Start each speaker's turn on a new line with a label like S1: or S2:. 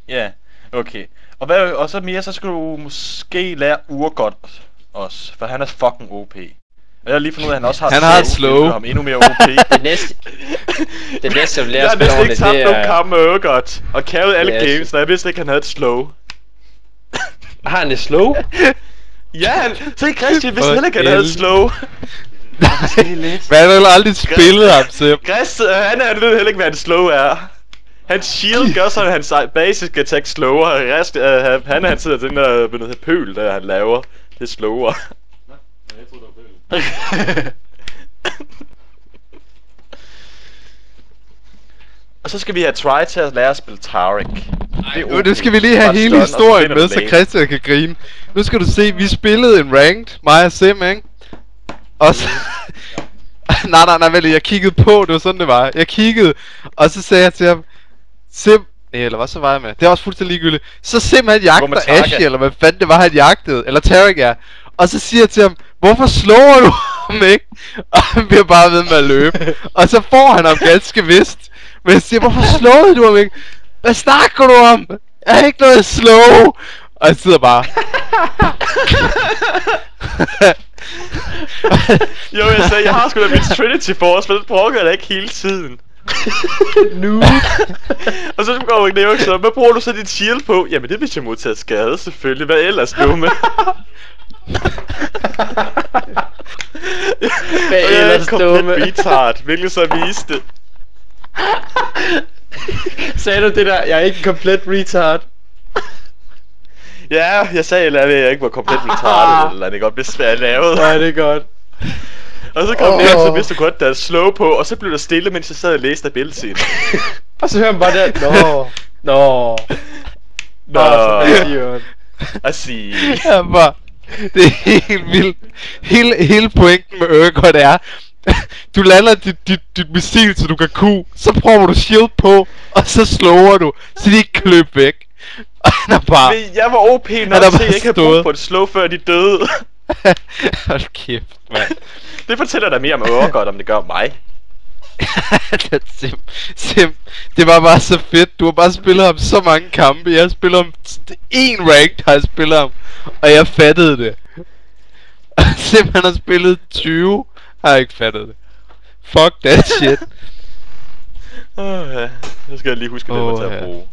S1: Ja, okay. Og så mere, så skal du måske lære Urgot også, for han er fucking OP. Og jeg har lige fundet ud af, at han også har
S2: Han har et slow.
S1: ham endnu mere OP.
S3: Det næste jeg vil lære
S1: Jeg
S3: at
S1: har
S3: spille
S1: næsten
S3: ordentligt,
S1: ikke tabt
S3: det
S1: nogen
S3: er...
S1: kamp med Urgot, og carried alle
S3: Ja,
S1: games, så jeg vidste ikke, han havde et slow.
S3: Har han det slow?
S1: Ja, se Christian, hvis heller ikke han havde et slow.
S2: Hvad har du aldrig spillet ham, Sim?
S1: Han ved heller ikke, hvad en slow er. Hans shield gør så, at hans basic attack slower, og han sidder den der ved noget pøl, der han laver. Det er slower. Jeg troede, det var pøl. Og så skal vi have try til at lære at spille Tarek.
S2: Nu skal vi lige have hele historien med, så Christian kan grine. Nu skal du se, vi spillede en ranked, mig og Sim, ikke? Og så... nej, vel, jeg kiggede på, det var sådan det var. Jeg kiggede, og så sagde jeg til ham, Sim... Nej, eller hvad så var jeg med? Det er også fuldstændig ligegyldigt. Så Sim han jagter Ashe, eller hvad fanden det var han jagtede, eller Tarek er. Og så siger jeg til ham, hvorfor slår du ham, ikke? Og han bliver bare ved med at løbe. Og så får han ham ganske vist. Men jeg siger, hvorfor slåede du ham, ikke? Hvad snakker du om? Jeg har ikke noget slow. Og jeg sidder bare.
S1: Jo, jeg sagde, jeg har sgu da min Trinity Force, men den bruger jeg da ikke hele tiden.
S3: Nu.
S1: Og så går jeg ned så, hvad bruger du så dit shield på? Jamen det er hvis jeg modtager skade, selvfølgelig. Hvad ellers, dumme?
S3: Hvad
S1: Og jeg er
S3: ellers,
S1: komplet
S3: dumme?
S1: retard, hvilket så viste.
S3: Sagde du det der, jeg er ikke en komplet retard?
S1: Ja, jeg sagde, at jeg ikke var komplet retarded, eller det godt besvært lavet.
S3: Nej, det er godt.
S1: Og så kom det, så vidste du godt, der er slow på, og så blev der stille, mens jeg sad og læste abilityen.
S3: Og så hører man bare der, nå.
S1: I see.
S2: Ja, bare. Det er helt vildt. Hele pointen med Urgot er, du lander dit missil, så du kan så prøver du shield på, og så slower du, så de ikke kan løbe væk. Og han er bare...
S1: Men jeg var OP nok til, at jeg ikke havde brug for et slow, før de døde.
S2: Hold kæft, mand.
S1: Det fortæller dig mere om Urgot, om det gør mig.
S2: Sim, det var bare så fedt. Du har bare spillet ham så mange kampe. Jeg har spillet ham en ranked, har jeg spillet ham, og jeg fattede det. Sim, han har spillet 20, har jeg ikke fattet det. Fuck that shit.
S1: Ja. Så skal jeg lige huske, at det var til at bruge.